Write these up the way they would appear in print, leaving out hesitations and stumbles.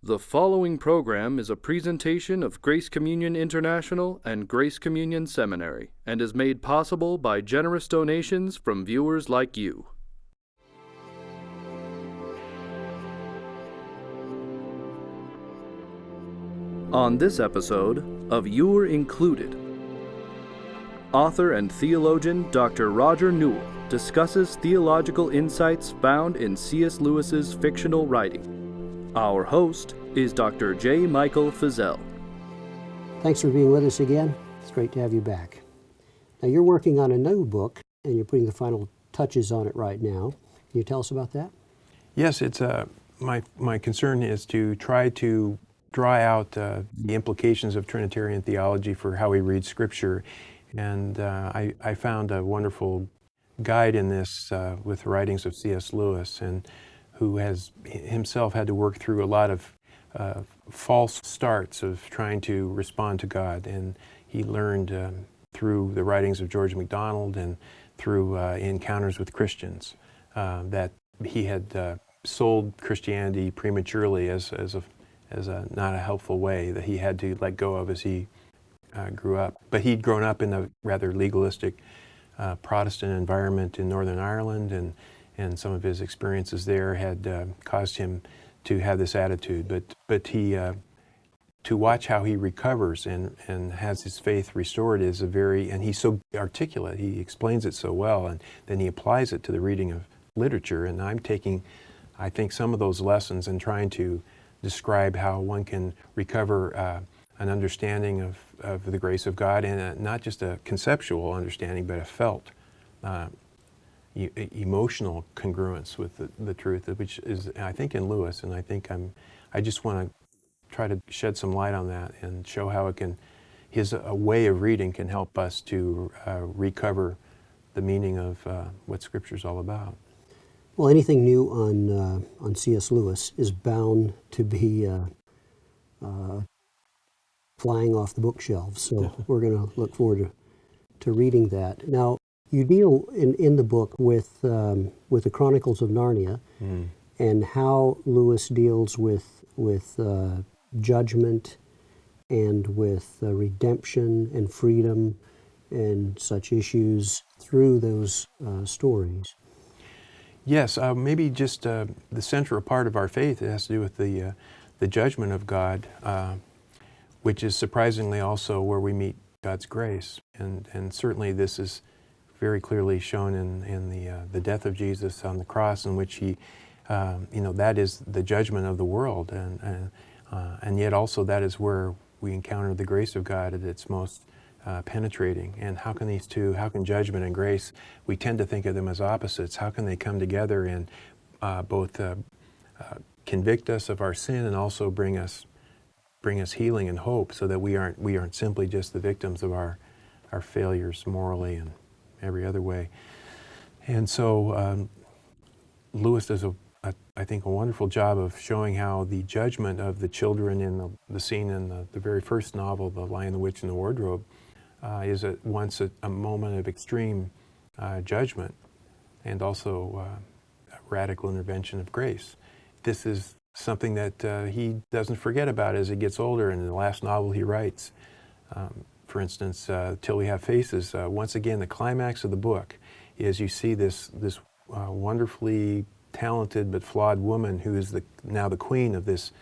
The following program is a presentation of Grace Communion International and Grace Communion Seminary and is made possible by generous donations from viewers like you. On this episode of You're Included, author and theologian Dr. Roger Newell discusses theological insights found in C.S. Lewis's fictional writing. Our host is Dr. J. Michael Fizzell. Thanks for being with us again. It's great to have you back. Now, you're working on a new book, and you're putting the final touches on it right now. Can you tell us about that? Yes, it's my concern is to try to draw out the implications of Trinitarian theology for how we read Scripture. And I found a wonderful guide in this with the writings of C.S. Lewis, and who has himself had to work through a lot of false starts of trying to respond to God. And he learned through the writings of George MacDonald and through encounters with Christians that he had sold Christianity prematurely as a not a helpful way that he had to let go of as he grew up. But he'd grown up in a rather legalistic Protestant environment in Northern Ireland, and some of his experiences there had caused him to have this attitude. But he to watch how he recovers and has his faith restored is and he's so articulate, he explains it so well, and then he applies it to the reading of literature. And I'm taking, I think, some of those lessons and trying to describe how one can recover an understanding of the grace of God, and not just a conceptual understanding, but a felt emotional congruence with the truth, which is, I think, in Lewis. And I just want to try to shed some light on that and show how a way of reading can help us to recover the meaning of what Scripture's all about. Well, anything new on C.S. Lewis is bound to be flying off the bookshelves. So we're going to look forward to reading that. Now, you deal in the book with the Chronicles of Narnia and how Lewis deals with judgment and with redemption and freedom and such issues through those stories. Yes, maybe just the central part of our faith, it has to do with the judgment of God, which is surprisingly also where we meet God's grace. And certainly this is very clearly shown in the death of Jesus on the cross, in which he, that is the judgment of the world, and yet also that is where we encounter the grace of God at its most penetrating. And how can judgment and grace, we tend to think of them as opposites. How can they come together and both convict us of our sin and also bring us healing and hope, so that we aren't simply just the victims of our failures morally and every other way. And so Lewis does I think a wonderful job of showing how the judgment of the children in the scene in the very first novel, The Lion, the Witch, and the Wardrobe, is at once a moment of extreme judgment and also a radical intervention of grace. This is something that he doesn't forget about as he gets older. And in the last novel he writes, for instance, Till We Have Faces, once again the climax of the book is you see this wonderfully talented but flawed woman who is now the queen of this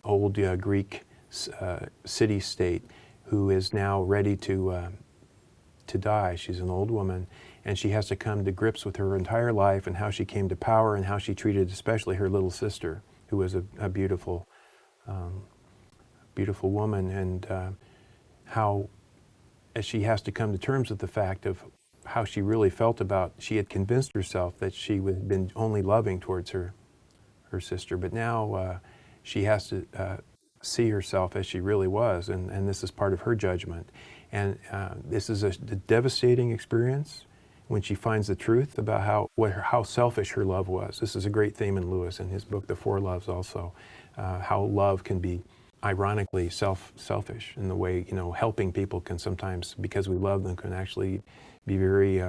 old Greek city-state, who is now ready to die. She's an old woman, and she has to come to grips with her entire life and how she came to power and how she treated especially her little sister, who was a beautiful woman, and how as she has to come to terms with the fact of how she really felt she had convinced herself that she had been only loving towards her sister, but now she has to see herself as she really was, and this is part of her judgment. And this is a devastating experience when she finds the truth about how selfish her love was. This is a great theme in Lewis in his book, The Four Loves, also, how love can be ironically selfish in the way, helping people can sometimes, because we love them, can actually be very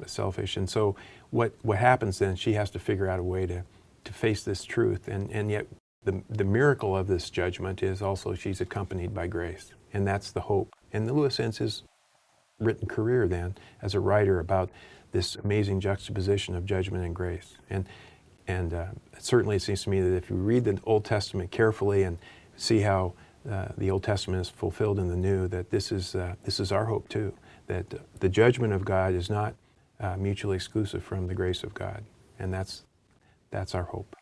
selfish. And so what happens then, she has to figure out a way face this truth. And yet the miracle of this judgment is also she's accompanied by grace. And that's the hope. And Lewis ends his written career then as a writer about this amazing juxtaposition of judgment and grace. And certainly it seems to me that if you read the Old Testament carefully and see how the Old Testament is fulfilled in the New, that this is our hope too, that the judgment of God is not mutually exclusive from the grace of God. And that's our hope.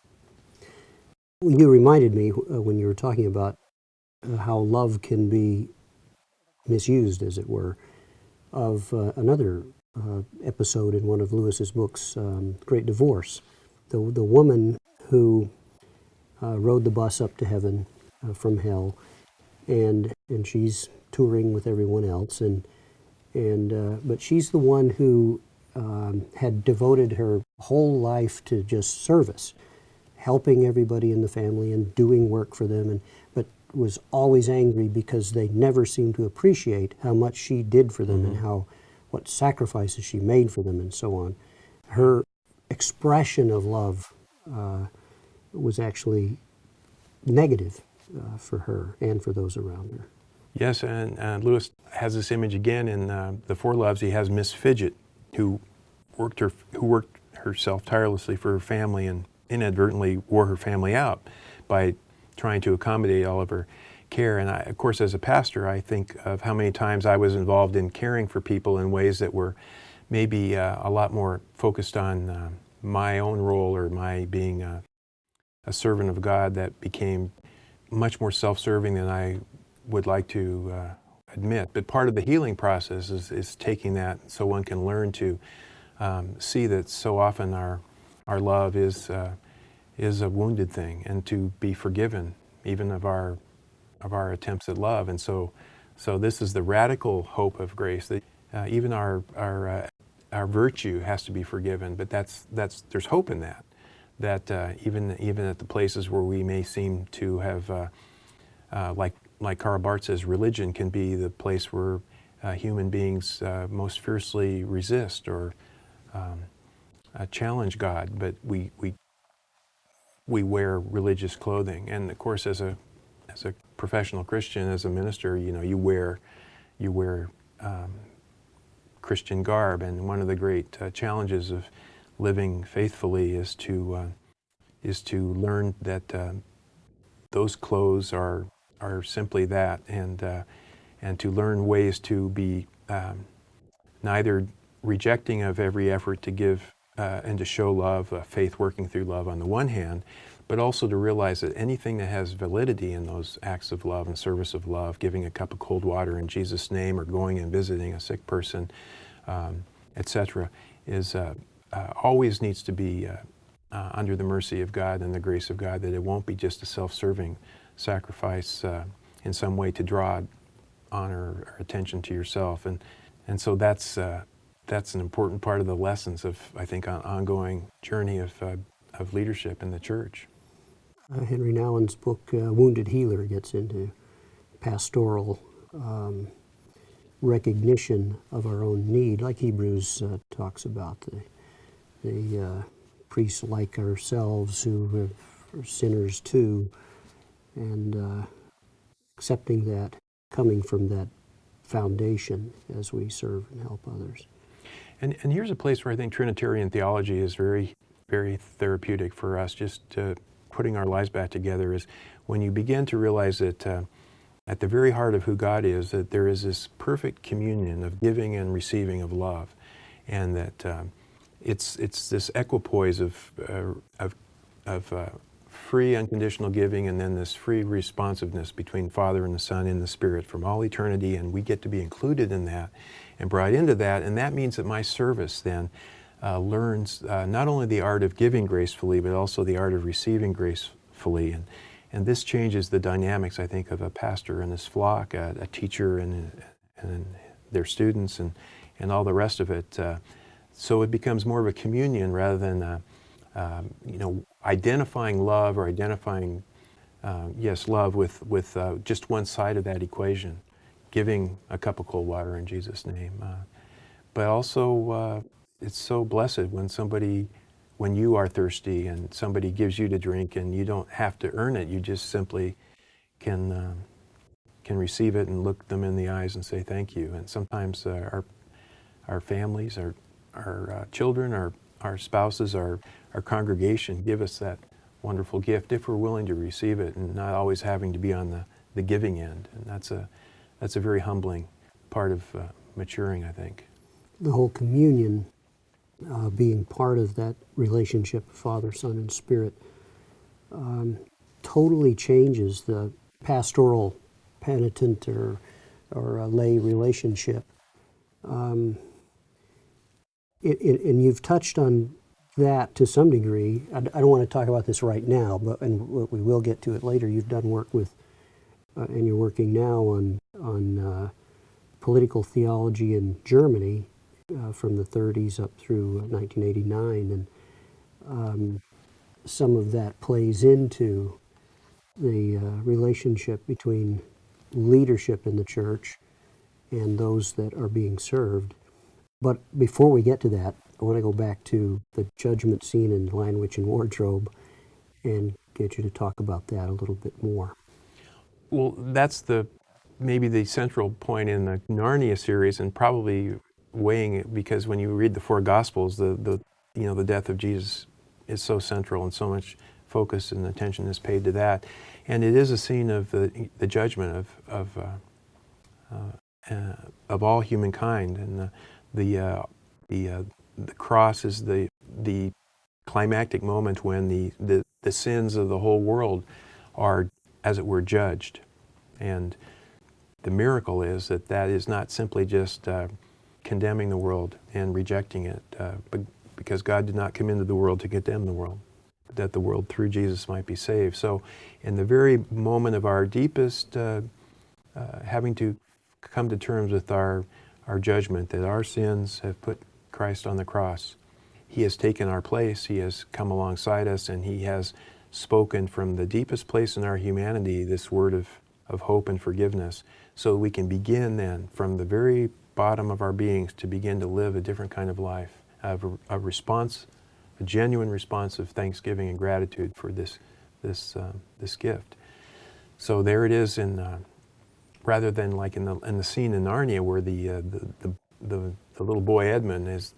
You reminded me when you were talking about how love can be misused, as it were, of another episode in one of Lewis's books, Great Divorce. The woman who rode the bus up to heaven from hell, and she's touring with everyone else, but she's the one who had devoted her whole life to just service, helping everybody in the family and doing work for them, but was always angry because they never seemed to appreciate how much she did for them and what sacrifices she made for them and so on. Her expression of love was actually negative for her and for those around her. Yes, and Lewis has this image again in The Four Loves. He has Miss Fidget, who worked herself tirelessly for her family and inadvertently wore her family out by trying to accommodate all of her care. And of course, as a pastor, I think of how many times I was involved in caring for people in ways that were maybe a lot more focused on my own role or my being a servant of God, that became much more self-serving than I would like to admit. But part of the healing process is taking that so one can learn to see that so often our love is a wounded thing, and to be forgiven even of our attempts at love. And so this is the radical hope of grace, that even our virtue has to be forgiven. But there's hope in that even at the places where we may seem to have like Karl Barth says, religion can be the place where human beings most fiercely resist or challenge God, but we wear religious clothing. And of course, as a professional Christian, as a minister, you wear Christian garb. And one of the great challenges of living faithfully is to learn that those clothes are simply that, and to learn ways to be neither rejecting of every effort to give and to show love, faith working through love on the one hand, but also to realize that anything that has validity in those acts of love and service of love, giving a cup of cold water in Jesus' name, or going and visiting a sick person, etc., is always needs to be under the mercy of God and the grace of God, that it won't be just a self-serving sacrifice in some way to draw honor or attention to yourself. And so that's an important part of the lessons of, I think, an ongoing journey of leadership in the church. Henry Nouwen's book, Wounded Healer, gets into pastoral recognition of our own need, like Hebrews talks about the priests like ourselves who are sinners too, and accepting that, coming from that foundation as we serve and help others. And here's a place where I think Trinitarian theology is very, very therapeutic for us, just putting our lives back together, is when you begin to realize that at the very heart of who God is, that there is this perfect communion of giving and receiving of love, and that it's this equipoise of free unconditional giving, and then this free responsiveness between Father and the Son and the Spirit from all eternity, and we get to be included in that and brought into that. And that means that my service then learns not only the art of giving gracefully, but also the art of receiving gracefully. And this changes the dynamics, I think, of a pastor and his flock, a teacher and their students, and all the rest of it. So it becomes more of a communion rather than identifying love or identifying love with just one side of that equation, giving a cup of cold water in Jesus' name. But also, it's so blessed when somebody when you are thirsty and somebody gives you to drink, and you don't have to earn it. You just simply can receive it and look them in the eyes and say thank you. And sometimes our families, our children, our spouses, our congregation give us that wonderful gift if we're willing to receive it and not always having to be on the giving end. And that's a very humbling part of maturing, I think. The whole communion, being part of that relationship of Father, Son, and Spirit, totally changes the pastoral penitent or a lay relationship. And you've touched on that to some degree. I don't want to talk about this right now, and we will get to it later. You've done work with, and you're working now on political theology in Germany from the 30s up through 1989, and some of that plays into the relationship between leadership in the church and those that are being served. But before we get to that, I want to go back to the judgment scene in Lion, Witch, and Wardrobe and get you to talk about that a little bit more. Well, that's maybe the central point in the Narnia series, and probably weighing it, because when you read the four Gospels, the death of Jesus is so central, and so much focus and attention is paid to that. And it is a scene of the judgment of all humankind, and the cross is the climactic moment when the sins of the whole world are, as it were, judged. And the miracle is that is not simply just condemning the world and rejecting it, but because God did not come into the world to condemn the world, but that the world through Jesus might be saved. So in the very moment of our deepest having to come to terms with our judgment, that our sins have put Christ on the cross, He has taken our place, He has come alongside us, and He has spoken from the deepest place in our humanity this word of hope and forgiveness, so we can begin then from the very bottom of our beings to begin to live a different kind of life, a response, a genuine response of thanksgiving and gratitude for this gift. So there it is rather than like in the scene in Narnia where the little boy Edmund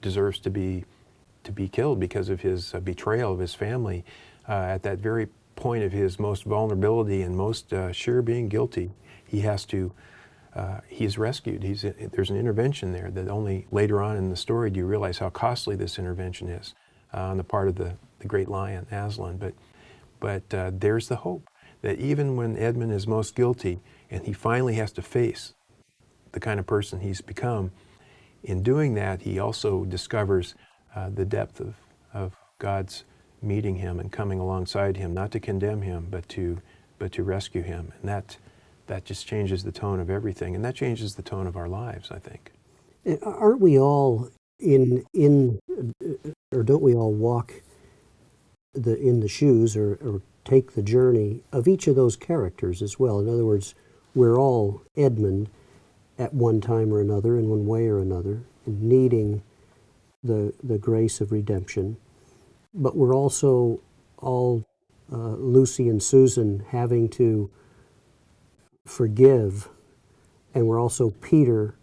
deserves to be killed because of his betrayal of his family. At that very point of his most vulnerability and most sure being guilty, he is rescued. There's an intervention there that only later on in the story do you realize how costly this intervention is on the part of the great lion Aslan. But there's the hope that even when Edmund is most guilty and he finally has to face the kind of person he's become, in doing that he also discovers the depth of God's meeting him and coming alongside him, not to condemn him, but to rescue him. And that just changes the tone of everything, and that changes the tone of our lives, I think. Aren't we all or don't we all walk in the shoes or take the journey of each of those characters as well? In other words, we're all Edmund at one time or another, in one way or another, needing the grace of redemption. But we're also all Lucy and Susan having to forgive, and we're also Peter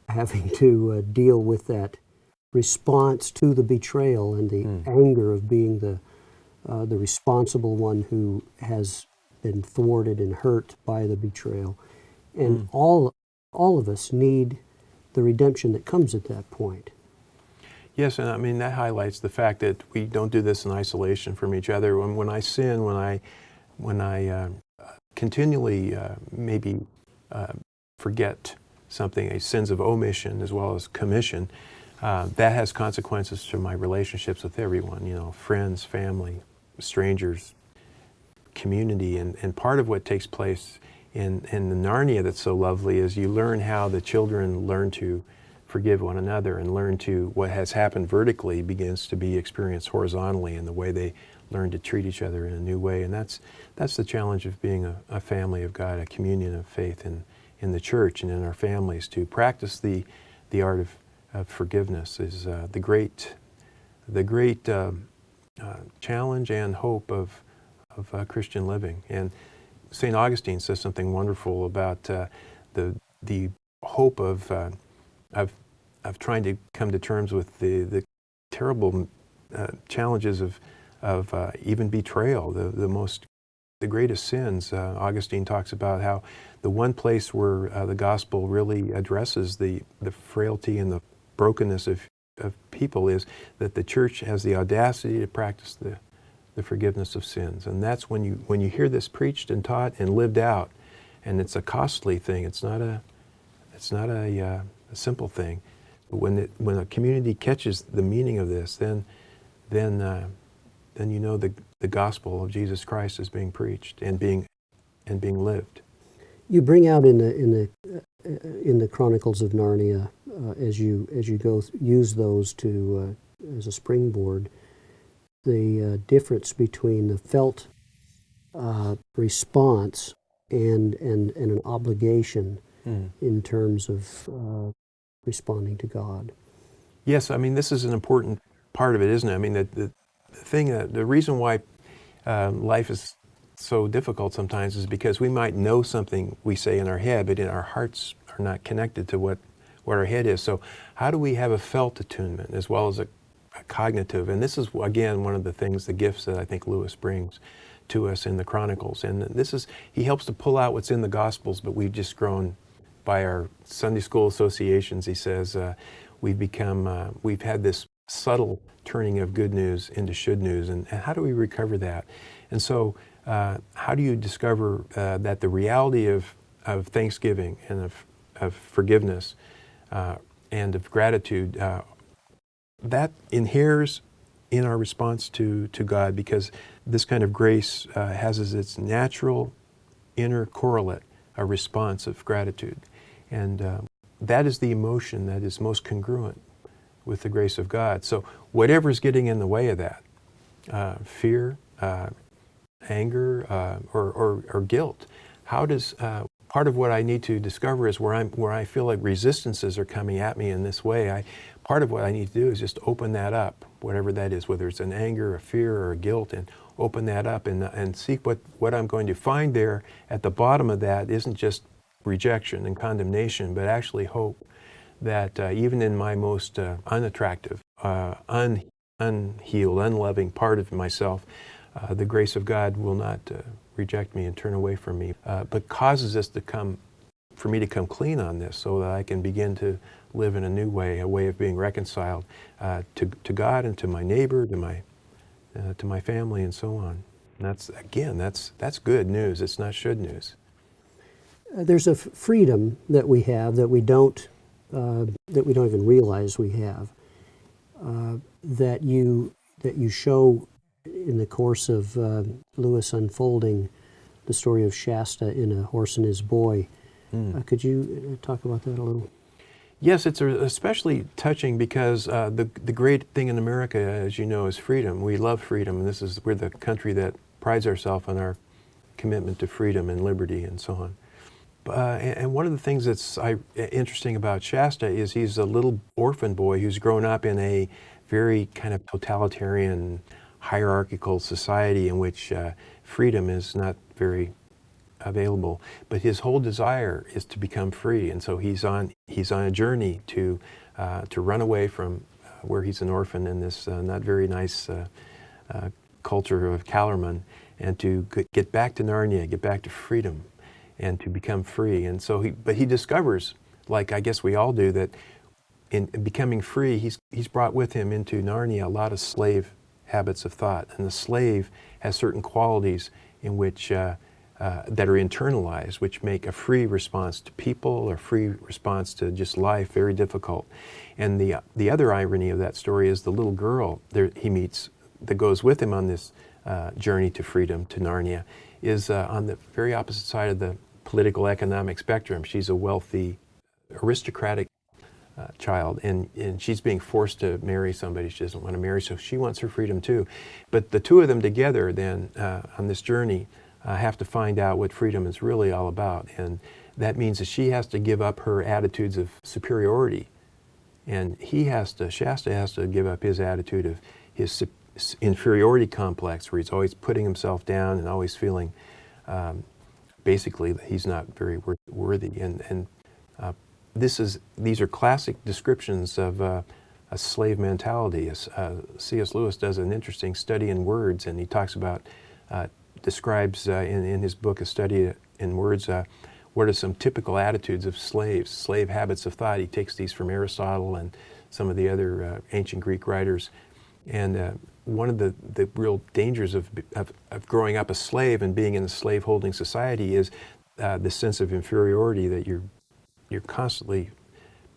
having to deal with that response to the betrayal and the anger of being the responsible one who has been thwarted and hurt by the betrayal. And all of us need the redemption that comes at that point. Yes, and I mean that highlights the fact that we don't do this in isolation from each other. When I sin, when I continually maybe forget something, sins of omission as well as commission, that has consequences to my relationships with everyone, friends, family, strangers, community. And part of what takes place in the Narnia that's so lovely is you learn how the children learn to forgive one another and learn to, what has happened vertically begins to be experienced horizontally in the way they learn to treat each other in a new way. And that's the challenge of being a family of God, a communion of faith in the church and in our families. To practice the art of forgiveness is the great the great challenge and hope of Christian living. And St. Augustine says something wonderful about the hope of trying to come to terms with the terrible challenges of even betrayal, the greatest sins. Augustine talks about how the one place where the gospel really addresses the frailty and the brokenness of people is that the church has the audacity to practice the forgiveness of sins. And that's when you hear this preached and taught and lived out, and it's a costly thing. It's not a simple thing. But when a community catches the meaning of this, then you know the gospel of Jesus Christ is being preached and being lived. You bring out in the Chronicles of Narnia, as you go use those to as a springboard, the difference between the felt response and an obligation in terms of responding to God. Yes, I mean, this is an important part of it, isn't it? I mean, the reason why life is so difficult sometimes is because we might know something we say in our head, but in our hearts are not connected to what our head is. So how do we have a felt attunement as well as a cognitive? And this is, again, one of the things, the gifts that I think Lewis brings to us in the Chronicles. And he helps to pull out what's in the Gospels, but we've just grown by our Sunday school associations. He says we've had this subtle turning of good news into should news, and how do we recover that? And so how do you discover that the reality of thanksgiving and of forgiveness and of gratitude, that inheres in our response to God, because this kind of grace has as its natural inner correlate a response of gratitude. And that is the emotion that is most congruent with the grace of God. So whatever's getting in the way of that, fear, anger, or guilt, how does part of what I need to discover is where I feel like resistances are coming at me in this way. Part of what I need to do is just open that up, whatever that is, whether it's an anger, a fear, or a guilt, and open that up and seek what I'm going to find there at the bottom of that isn't just rejection and condemnation, but actually hope that even in my most unattractive, unhealed, unloving part of myself, the grace of God will not reject me and turn away from me, but causes us for me to come clean on this so that I can begin to live in a new way, a way of being reconciled to God and to my neighbor, to my family, and so on. And that's good news. It's not should news. There's a freedom that we have that we don't even realize we have, that you show in the course of Lewis unfolding the story of Shasta in A Horse and His Boy. Could you talk about that a little? Yes, it's especially touching because the great thing in America, as you know, is freedom. We love freedom, and we're the country that prides ourselves on our commitment to freedom and liberty and so on. And one of the things that's interesting about Shasta is he's a little orphan boy who's grown up in a very kind of totalitarian, hierarchical society in which freedom is not very available. But his whole desire is to become free, and so he's on a journey to run away from where he's an orphan in this not very nice culture of Calormen, and to get back to Narnia, get back to freedom, and to become free. And so he discovers, like I guess we all do, that in becoming free, he's brought with him into Narnia a lot of slave habits of thought, and the slave has certain qualities in which that are internalized, which make a free response to people or free response to just life very difficult. And the other irony of that story is the little girl he meets that goes with him on this journey to freedom, to Narnia, is on the very opposite side of the political economic spectrum. She's a wealthy, aristocratic child, and she's being forced to marry somebody she doesn't want to marry, so she wants her freedom too. But the two of them together then on this journey have to find out what freedom is really all about, and that means that she has to give up her attitudes of superiority And Shasta has to give up his attitude of his inferiority complex, where he's always putting himself down and always feeling basically that he's not very worthy. And these are classic descriptions of a slave mentality. C.S. Lewis does an interesting study in words, and he talks about, describes in his book, A Study in Words, what are some typical attitudes of slaves, slave habits of thought. He takes these from Aristotle and some of the other ancient Greek writers. And one of the real dangers of growing up a slave and being in a slave-holding society is the sense of inferiority that you're constantly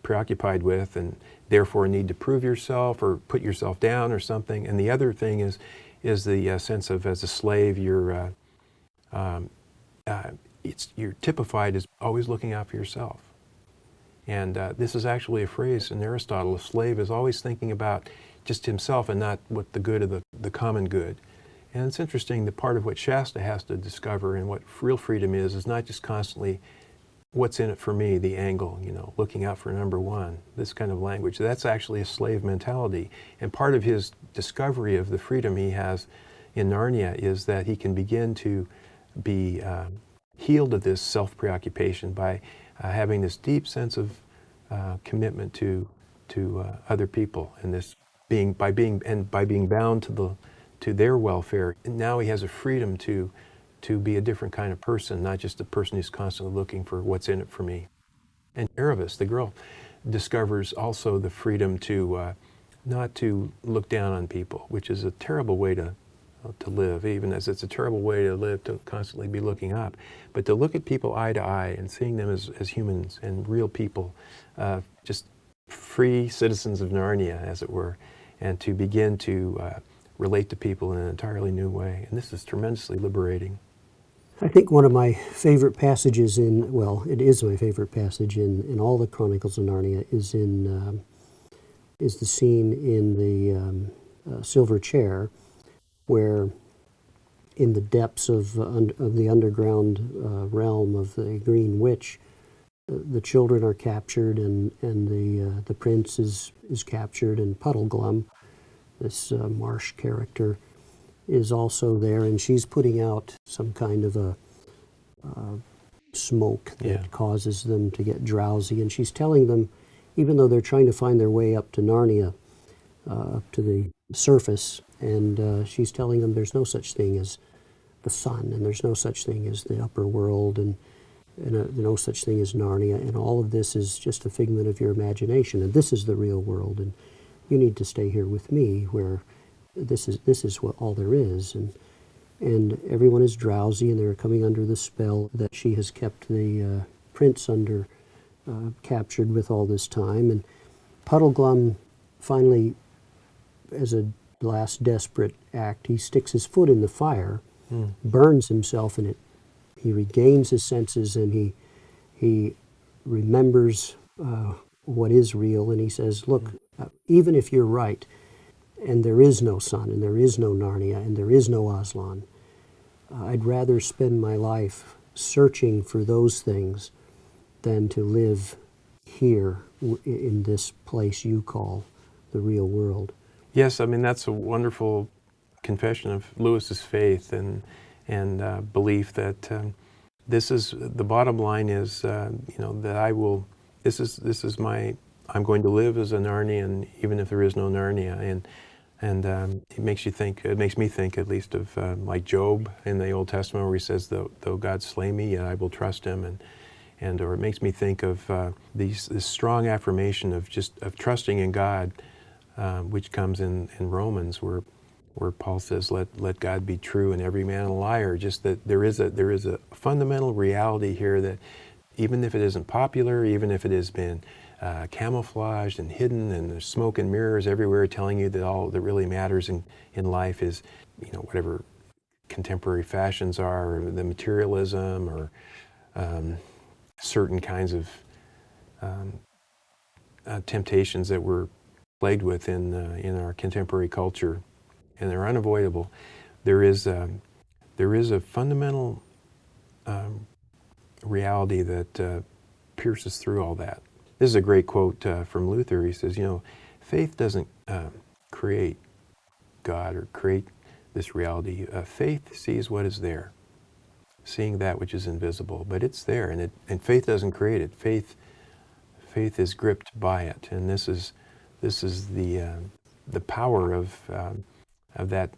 preoccupied with, and therefore need to prove yourself or put yourself down or something. And the other thing is the sense of, as a slave, you're typified as always looking out for yourself. And this is actually a phrase in Aristotle. A slave is always thinking about just himself and not what the good of the common good. And it's interesting, the part of what Shasta has to discover and what real freedom is not just constantly what's in it for me, the angle, looking out for number one, this kind of language. That's actually a slave mentality. And part of his discovery of the freedom he has in Narnia is that he can begin to be healed of this self-preoccupation by having this deep sense of commitment to other people, and this by being bound to their welfare. And now he has a freedom to be a different kind of person, not just a person who's constantly looking for what's in it for me. And Erebus, the girl, discovers also the freedom to not to look down on people, which is a terrible way to live, even as it's a terrible way to live, to constantly be looking up, but to look at people eye to eye and seeing them as humans and real people, just free citizens of Narnia, as it were, and to begin to relate to people in an entirely new way. And this is tremendously liberating. I think one of my favorite passages it is my favorite passage in all the Chronicles of Narnia is the scene in the silver chair, where in the depths of the underground realm of the Green Witch, the children are captured, and the prince is captured, and Puddleglum, this marsh character, is also there, and she's putting out some kind of a smoke that causes them to get drowsy, and she's telling them, even though they're trying to find their way up to Narnia, up to the surface, and she's telling them there's no such thing as the sun, and there's no such thing as the upper world, and no such thing as Narnia, and all of this is just a figment of your imagination, and this is the real world, and you need to stay here with me, where this is what all there is, and everyone is drowsy, and they're coming under the spell that she has kept the prince under, captured with all this time, and Puddleglum finally, as a last desperate act, he sticks his foot in the fire, burns himself in it. He regains his senses, and he remembers what is real, and he says, look, even if you're right, and there is no sun, and there is no Narnia, and there is no Aslan, I'd rather spend my life searching for those things than to live here in this place you call the real world. Yes, I mean, that's a wonderful confession of Lewis's faith and belief that this is the bottom line is that I will. This is my. I'm going to live as a Narnian, even if there is no Narnia, and it makes you think. It makes me think, at least, of like Job in the Old Testament, where he says, "Though God slay me, yet I will trust Him," or it makes me think of this strong affirmation of trusting in God, which comes in Romans, where Paul says, "Let God be true and every man a liar." Just that there is a fundamental reality here that even if it isn't popular, even if it has been camouflaged and hidden, and there's smoke and mirrors everywhere telling you that all that really matters in life is, whatever contemporary fashions are, or the materialism, or certain kinds of temptations that we're plagued with in our contemporary culture, and they're unavoidable. There is a fundamental reality that pierces through all that, this is a great quote from Luther. He says, faith doesn't create God or create this reality. Faith sees what is there, seeing that which is invisible, but it's there, and faith doesn't create it. Faith is gripped by it, and this is the power of that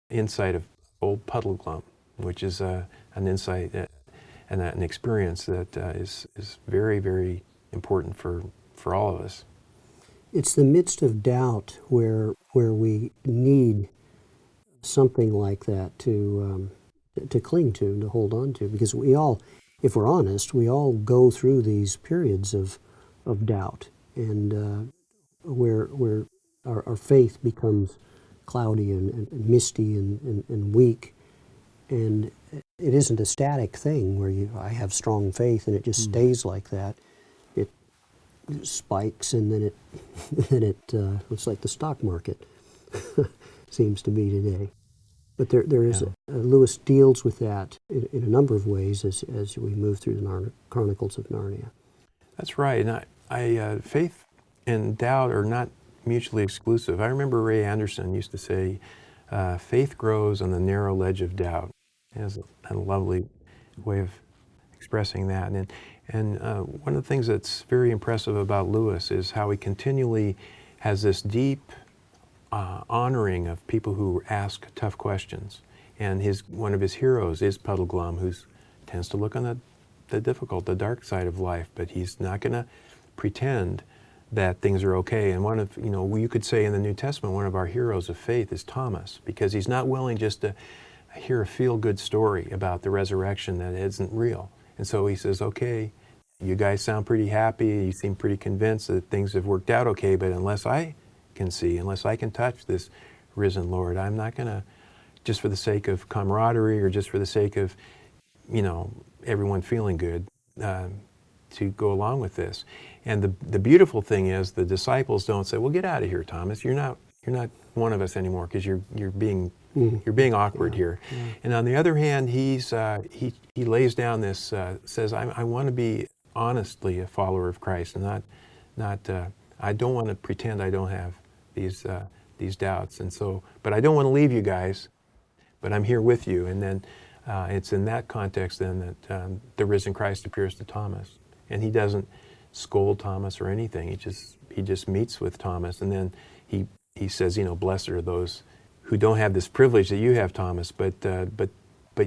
insight of old Puddleglum, which is an insight and an experience that is very, very important for all of us. It's the midst of doubt where we need something like that to cling to hold on to, because we all, if we're honest, we all go through these periods of doubt, and where our faith becomes cloudy and misty and weak, and it isn't a static thing where I have strong faith and it just stays like that. It spikes and then it looks like the stock market seems to be today. But there is Lewis deals with that in a number of ways as we move through the Chronicles of Narnia. That's right, and I faith and doubt are not mutually exclusive. I remember Ray Anderson used to say, faith grows on the narrow ledge of doubt. He has a lovely way of expressing that. And one of the things that's very impressive about Lewis is how he continually has this deep honoring of people who ask tough questions. And one of his heroes is Puddleglum, who tends to look on the difficult, the dark side of life, but he's not going to pretend that things are okay. And you could say in the New Testament, one of our heroes of faith is Thomas, because he's not willing just to hear a feel-good story about the resurrection that isn't real. And so he says, okay, you guys sound pretty happy, you seem pretty convinced that things have worked out okay, but unless I can see, unless I can touch this risen Lord, I'm not going to, just for the sake of camaraderie or just for the sake of, everyone feeling good, to go along with this. And the beautiful thing is the disciples don't say, well, get out of here, Thomas. You're not one of us anymore, because you're being awkward here. And on the other hand, he lays down this, says, I want to be honestly a follower of Christ, and not I don't want to pretend I don't have these doubts. And so, but I don't want to leave you guys, but I'm here with you. And then it's in that context then that the risen Christ appears to Thomas, and he doesn't scold Thomas or anything. He just meets with Thomas, and then he says, blessed are those who don't have this privilege that you have, Thomas, but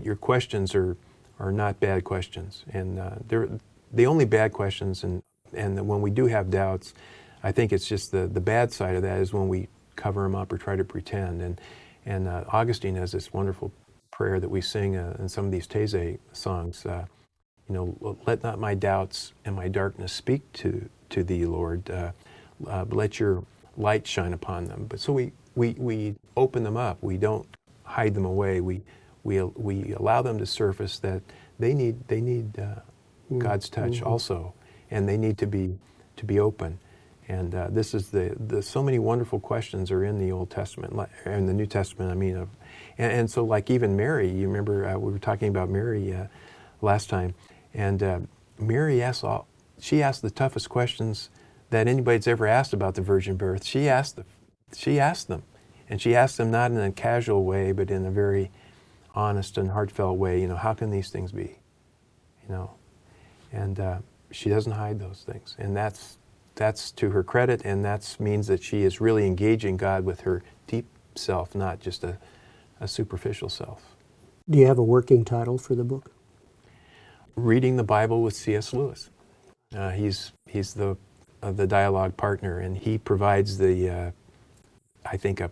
your questions are not bad questions, and they're the only bad questions. And when we do have doubts, I think it's just the bad side of that is when we cover them up or try to pretend. And Augustine has this wonderful prayer that we sing in some of these Taizé songs. Let not my doubts and my darkness speak to thee, Lord, but let your light shine upon them. But so we open them up. We don't hide them away. We allow them to surface, that they need God's touch also, and they need to be open. And this is the so many wonderful questions are in the Old Testament, in the New Testament. And so like even Mary, you remember we were talking about Mary last time, and Mary asked the toughest questions that anybody's ever asked about the virgin birth. She asked them, and she asked them not in a casual way, but in a very honest and heartfelt way. How can these things be? And she doesn't hide those things, and that's to her credit, and that means that she is really engaging God with her deep self, not just a superficial self. Do you have a working title for the book? Reading the Bible with C.S. Lewis. He's the dialogue partner, and he provides I think a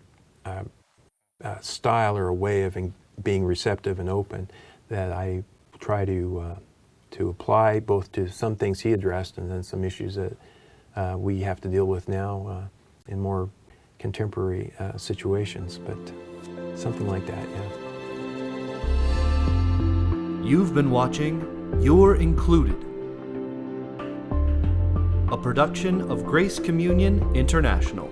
style or a way of being receptive and open that I try to apply both to some things he addressed and then some issues that we have to deal with now in more contemporary situations, but something like that, yeah. You've been watching You're Included, a production of Grace Communion International.